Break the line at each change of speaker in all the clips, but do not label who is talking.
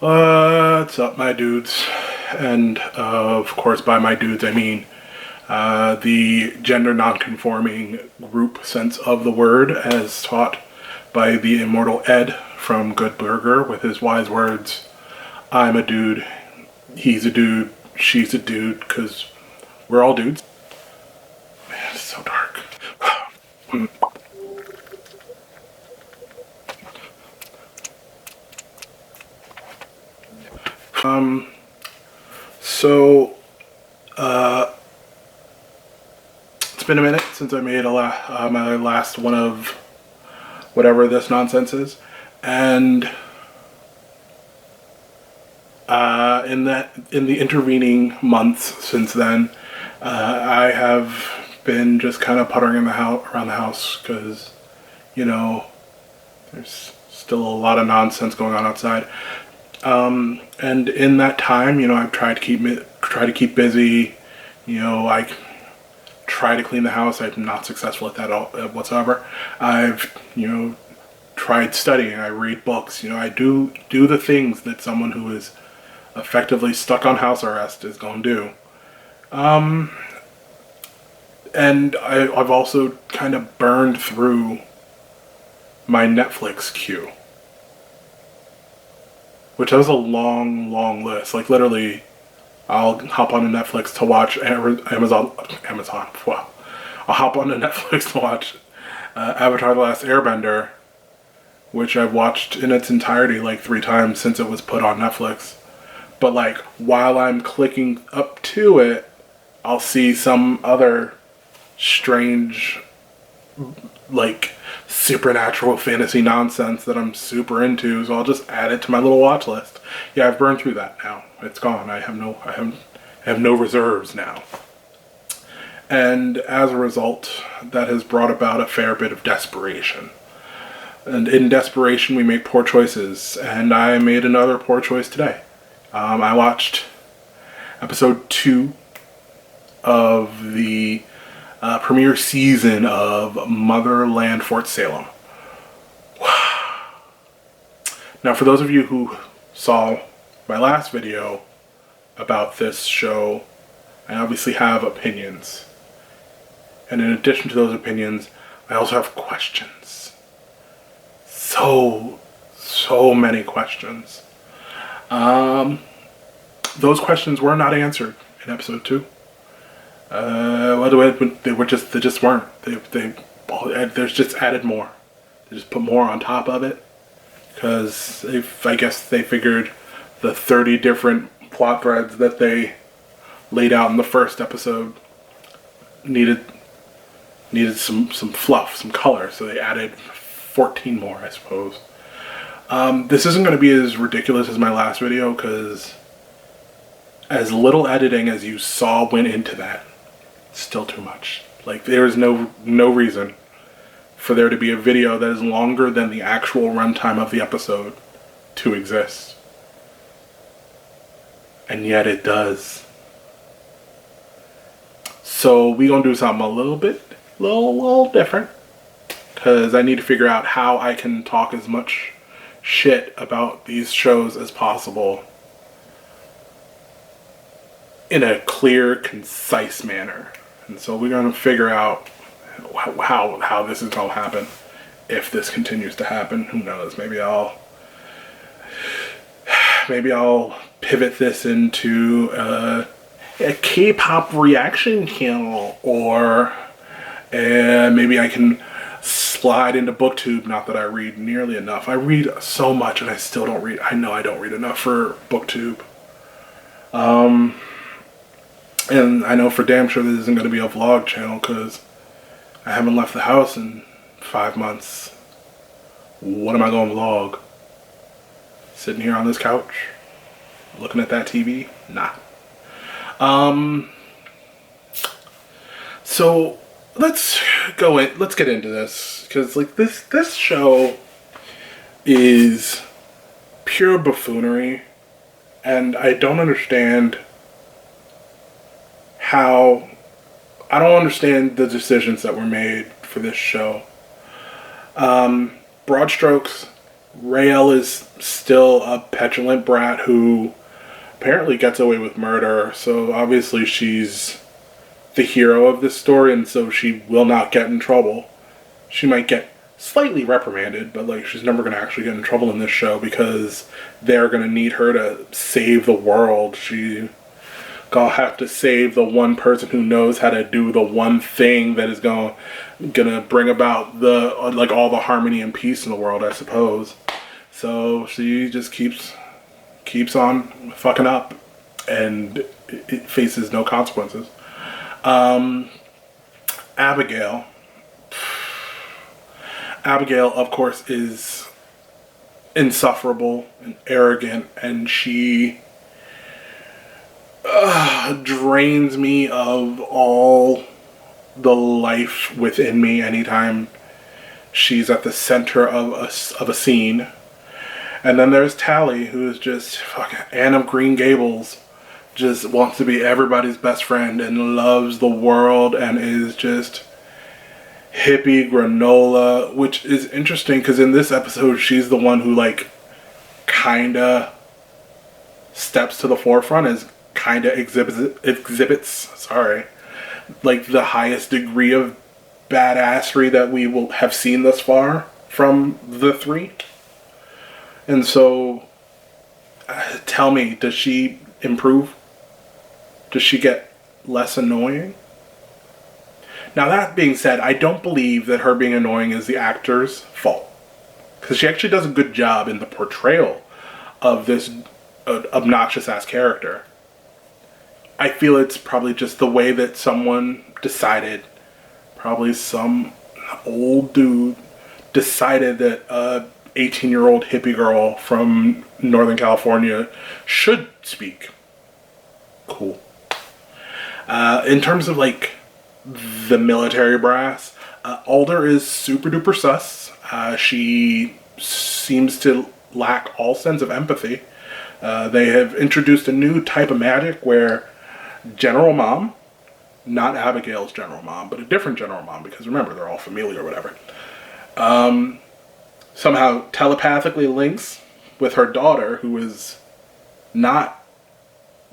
What's up, my dudes? And of course, by my dudes, I mean the gender nonconforming group sense of the word, as taught by the immortal Ed from Good Burger with his wise words: I'm a dude, he's a dude, she's a dude, because we're all dudes. Man, it's so dark. So, it's been a minute since I made my last one of whatever this nonsense is, and in the intervening months since then, I have been just kind of puttering in the around the house because, there's still a lot of nonsense going on outside. And in that time, I've tried to keep busy. I try to clean the house. I'm not successful at that whatsoever. I've, tried studying. I read books. I do the things that someone who is effectively stuck on house arrest is going to do. And I've also kind of burned through my Netflix queue, which was a long, long list. Like, literally, I'll hop on Netflix to watch Amazon. Wow. I'll hop on Netflix to watch Avatar: The Last Airbender, which I've watched in its entirety like 3 times since it was put on Netflix. But like, while I'm clicking up to it, I'll see some other strange, like, supernatural fantasy nonsense that I'm super into, so I'll just add it to my little watch list. Yeah, I've burned through that now. It's gone. I have no reserves now. And as a result, that has brought about a fair bit of desperation. And in desperation, we make poor choices, and I made another poor choice today. I watched episode 2 of the premiere season of Motherland, Fort Salem. Now, for those of you who saw my last video about this show, I obviously have opinions. And in addition to those opinions, I also have questions. So many questions. Those questions were not answered in episode 2. They just weren't. There's just added more. They just put more on top of it because I guess they figured the 30 different plot threads that they laid out in the first episode needed some fluff, some color, so they added 14 more, I suppose. This isn't going to be as ridiculous as my last video because as little editing as you saw went into that, still too much. Like, there is no reason for there to be a video that is longer than the actual runtime of the episode to exist. And yet it does. So we gonna do something a little different, because I need to figure out how I can talk as much shit about these shows as possible in a clear, concise manner. And so we're going to figure out how this is going to happen. If this continues to happen, who knows? Maybe I'll pivot this into a K-pop reaction channel, or maybe I can slide into BookTube. Not that I read nearly enough. I read so much and I still don't read. I know I don't read enough for BookTube. And I know for damn sure this isn't going to be a vlog channel because I haven't left the house in 5 months. What am I going to vlog? Sitting here on this couch? Looking at that TV? Nah. So let's get into this, because like this show is pure buffoonery, and I don't understand I don't understand the decisions that were made for this show. Broad strokes, Raelle is still a petulant brat who apparently gets away with murder, so obviously she's the hero of this story, and so she will not get in trouble. She might get slightly reprimanded, but like she's never going to actually get in trouble in this show because they're going to need her to save the world. She gonna have to save the one person who knows how to do the one thing that is gonna bring about the like all the harmony and peace in the world, I suppose. So she just keeps on fucking up, and it faces no consequences. Abigail. Abigail, of course, is insufferable and arrogant, and she drains me of all the life within me anytime she's at the center of a scene. And then there's Tally, who is just fucking Anne of Green Gables, just wants to be everybody's best friend and loves the world and is just hippie granola, which is interesting because in this episode she's the one who like kinda steps to the forefront, as kinda exhibits like the highest degree of badassery that we will have seen thus far from the three. And so tell me, does she improve? Does she get less annoying? Now, that being said, I don't believe that her being annoying is the actor's fault, because she actually does a good job in the portrayal of this obnoxious-ass character. I feel it's probably just the way that someone decided, probably some old dude decided that a 18-year-old hippie girl from Northern California should speak. Cool. In terms of, like, the military brass, Alder is super duper sus. She seems to lack all sense of empathy. They have introduced a new type of magic where General Mom, not Abigail's General Mom, but a different General Mom, because remember, they're all familiar or whatever, somehow telepathically links with her daughter, who is not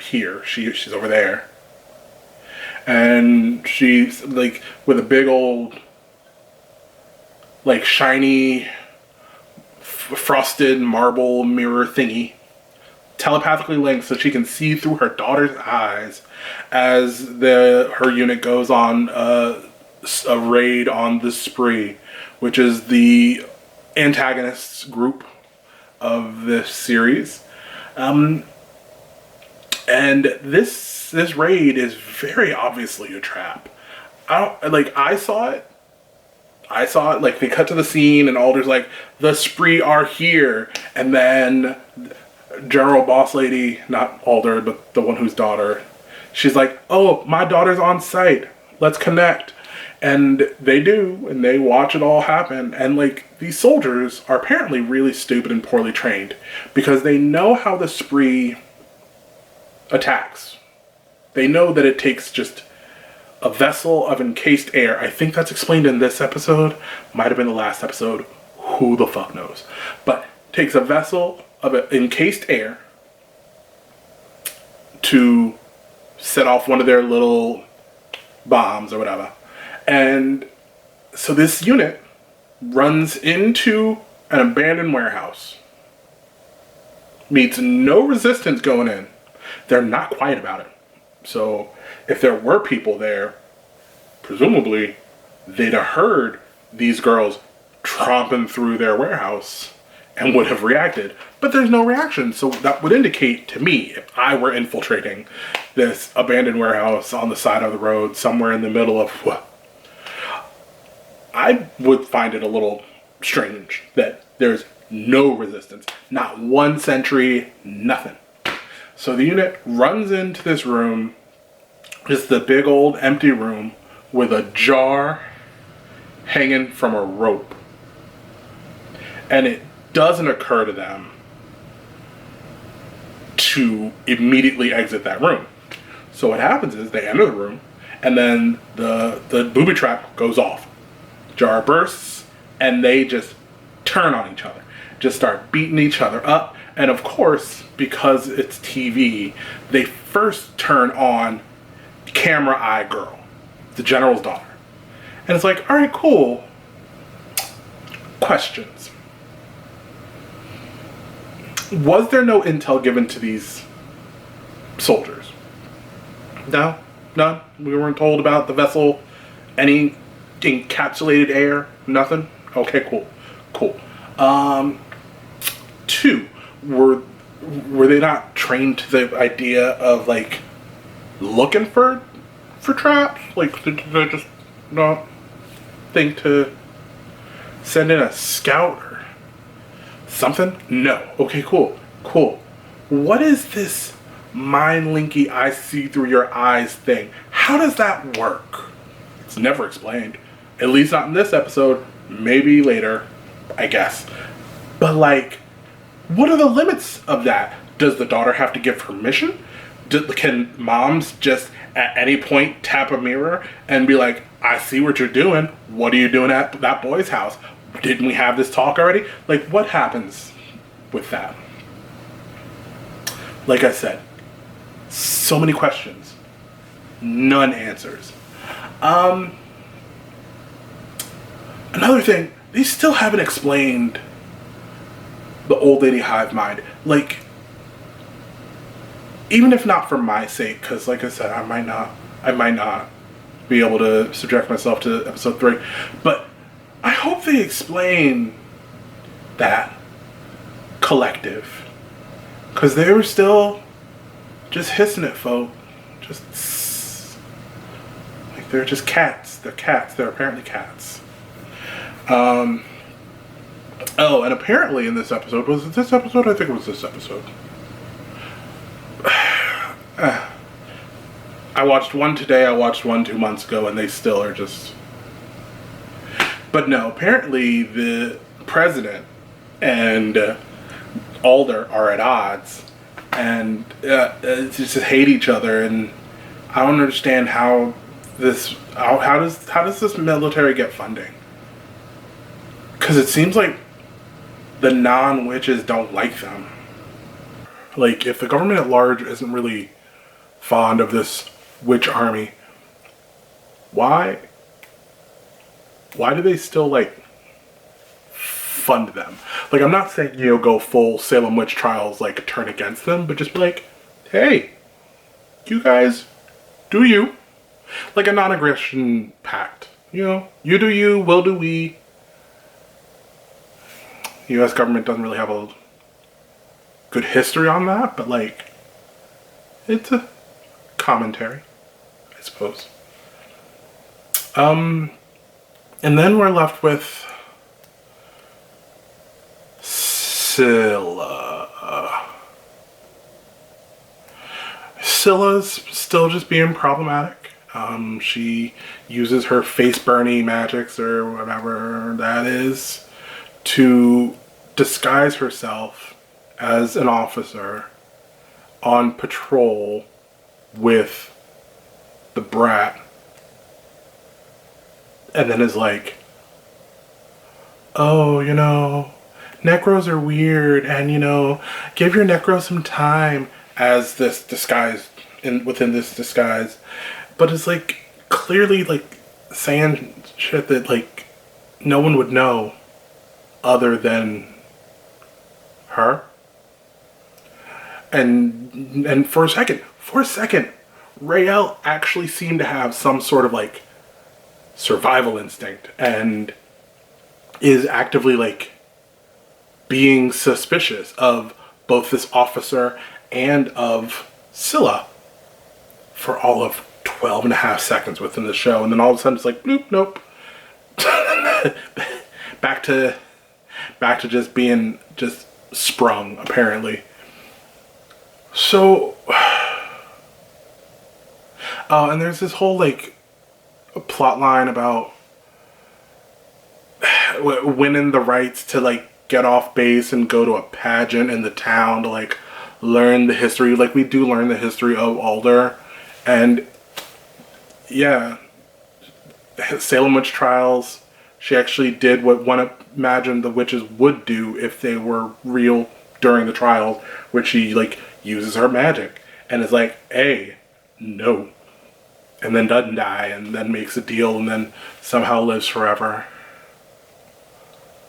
here. She's over there. And she's like with a big old like shiny frosted marble mirror thingy, telepathically linked so she can see through her daughter's eyes as her unit goes on a raid on the Spree, which is the antagonists group of this series. And this raid is very obviously a trap. I saw it, like, they cut to the scene and Alder's like, the Spree are here, and then General Boss Lady, not Alder, but the one whose daughter, she's like, oh, my daughter's on site, let's connect. And they do, and they watch it all happen, and like, these soldiers are apparently really stupid and poorly trained, because they know how the Spree attacks. They know that it takes just a vessel of encased air. I think that's explained in this episode. Might have been the last episode. Who the fuck knows? But it takes a vessel of encased air to set off one of their little bombs or whatever. And so this unit runs into an abandoned warehouse. Meets no resistance going in. They're not quiet about it. So if there were people there, presumably they'd have heard these girls tromping through their warehouse and would have reacted. But there's no reaction. So that would indicate to me, if I were infiltrating this abandoned warehouse on the side of the road, somewhere in the middle of what, I would find it a little strange that there's no resistance. Not one sentry, nothing. So the unit runs into this room, just the big old empty room with a jar hanging from a rope. And it doesn't occur to them to immediately exit that room. So what happens is they enter the room, and then the booby trap goes off. Jar bursts, and they just turn on each other. just start beating each other up. And of course, because it's TV, they first turn on Camera Eye Girl, the general's daughter. And it's like, all right, cool. Questions. Was there no intel given to these soldiers? No, none. We weren't told about the vessel, any encapsulated air, nothing. Okay, cool. Two, were they not trained to the idea of like looking for traps? Like, did they just not think to send in a scout or something? No. Okay, cool. What is this mind-linky, I see through your eyes thing? How does that work? It's never explained. At least not in this episode. Maybe later, I guess. But like, what are the limits of that? Does the daughter have to give permission? Can moms just at any point tap a mirror and be like, I see what you're doing. What are you doing at that boy's house? Didn't we have this talk already? Like, what happens with that? Like I said, so many questions, none answers. Another thing, they still haven't explained the old lady hive mind. Like, even if not for my sake, because like I said, I might not be able to subject myself to episode 3, but I hope they explain that collective, because they were still just hissing at folk, just like they're just cats. They're cats. They're apparently cats. Oh, and apparently in this episode, was it this episode? I think it was this episode. I watched one today, I watched one 2 months ago, and they still are just... But no, apparently the president and Alder are at odds, and just hate each other, and I don't understand how does this military get funding? Because it seems like the non-witches don't like them. Like, if the government at large isn't really fond of this witch army, why do they still, like, fund them? Like, I'm not saying, go full Salem witch trials, like, turn against them, but just be like, hey, you guys, do you. Like a non-aggression pact. You do you, we'll do we. The U.S. government doesn't really have a good history on that, but, like, it's a commentary, I suppose. And then we're left with Scylla. Scylla's still just being problematic. She uses her face burny magics or whatever that is to disguise herself as an officer on patrol with the brat, and then is like, oh, necros are weird, and give your necro some time, as this disguise within this disguise, but it's like clearly like saying shit that like no one would know other than her. And for a second, Raelle actually seemed to have some sort of like survival instinct and is actively like being suspicious of both this officer and of Scylla for all of 12 and a half seconds within the show, and then all of a sudden it's like, bloop, nope. back to just being just sprung, apparently. So, and there's this whole like plot line about winning the rights to like get off base and go to a pageant in the town to like learn the history. Like, we do learn the history of Alder, and yeah, Salem witch trials. She actually did what one imagined the witches would do if they were real during the trials, which she like uses her magic and is like, hey, no. And then doesn't die and then makes a deal and then somehow lives forever.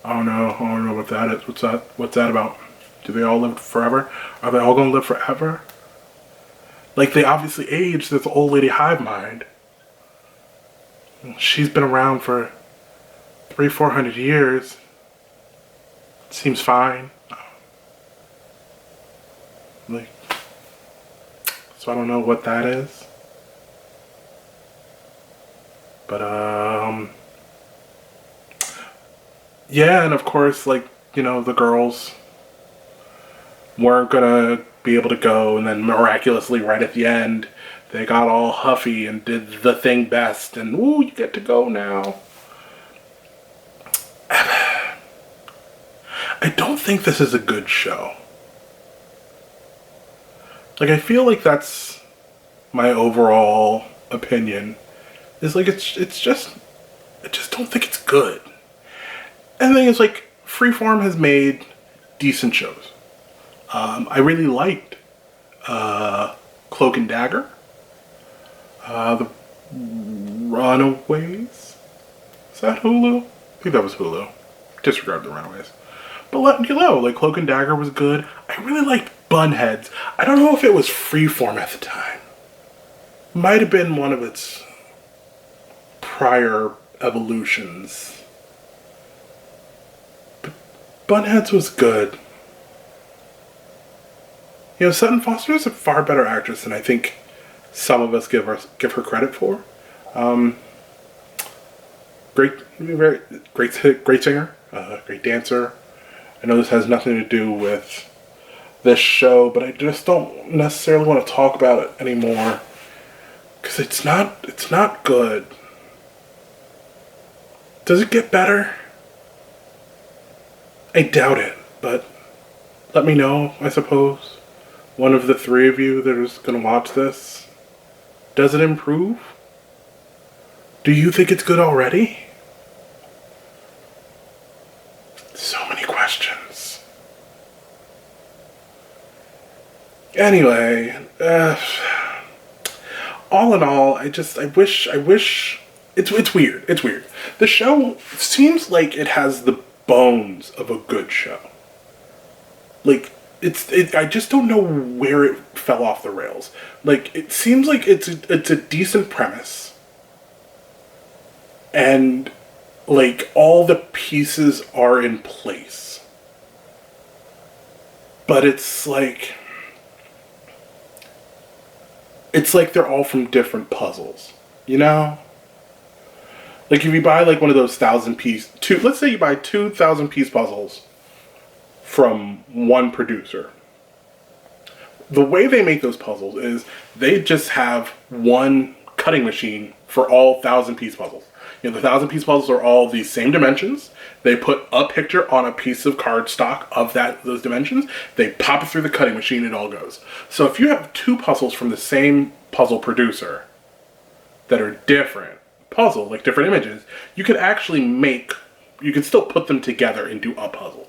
I don't know what that is. What's that about? Do they all live forever? Are they all gonna live forever? Like, they obviously aged this old lady hive mind. She's been around for 300-400 years. Seems fine. Like, so I don't know what that is. But, yeah, and of course, like, you know, the girls weren't gonna be able to go, and then miraculously right at the end, they got all huffy and did the thing best, and ooh, you get to go now. I don't think this is a good show. Like, I feel like that's my overall opinion. Is like, it's just, I just don't think it's good. And the thing is, like, Freeform has made decent shows. I really liked Cloak and Dagger, The Runaways. Is that Hulu? I think that was Hulu. Disregard The Runaways. But let you know, like, Cloak and Dagger was good. I really liked Bunheads. I don't know if it was Freeform at the time. Might have been one of its prior evolutions. But Bunheads was good. You know, Sutton Foster is a far better actress than I think some of us give her credit for. Great singer, great dancer. I know this has nothing to do with this show, but I just don't necessarily want to talk about it anymore because it's not good. Does it get better? I doubt it, but let me know, I suppose. One of the three of you that is going to watch this. Does it improve? Do you think it's good already? So many questions. Anyway, all in all, I wish, it's weird. It's weird. The show seems like it has the bones of a good show. Like, I just don't know where it fell off the rails. Like, it seems like it's a decent premise. And, like, all the pieces are in place. But it's like they're all from different puzzles. You know? Like, if you buy, like, one of those 1,000-piece... let's say you buy 2,000-piece puzzles from one producer. The way they make those puzzles is they just have one cutting machine for all 1,000-piece puzzles. You know, the 1,000-piece puzzles are all the same dimensions. They put a picture on a piece of cardstock of those dimensions. They pop it through the cutting machine, it all goes. So if you have two puzzles from the same puzzle producer that are different puzzle, like different images, you could still put them together into a puzzle.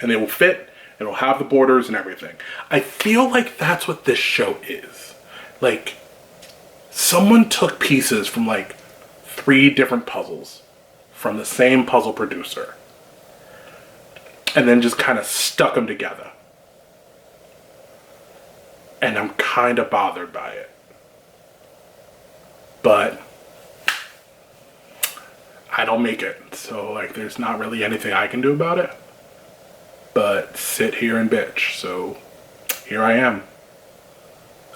And they will fit, it'll have the borders and everything. I feel like that's what this show is. Like, someone took pieces from like 3 different puzzles from the same puzzle producer and then just kind of stuck them together. And I'm kind of bothered by it. But I don't make it, so like there's not really anything I can do about it. But sit here and bitch. So here I am,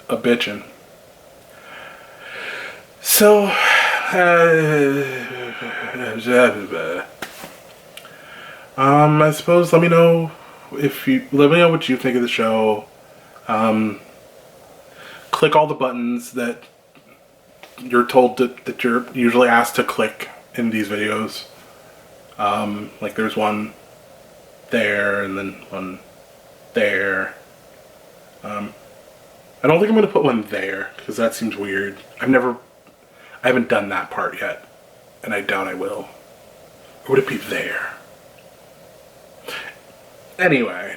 a bitchin'. So I suppose let me know what you think of the show. Click all the buttons that you're told that you're usually asked to click in these videos. Like there's one there and then one there. I don't think I'm gonna put one there because that seems weird. I haven't done that part yet, and I doubt I will. Or would it be there? Anyway,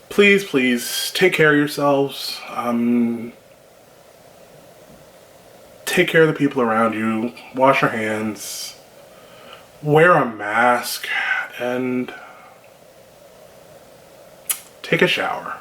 please take care of yourselves. Take care of the people around you. Wash your hands. Wear a mask. And take a shower.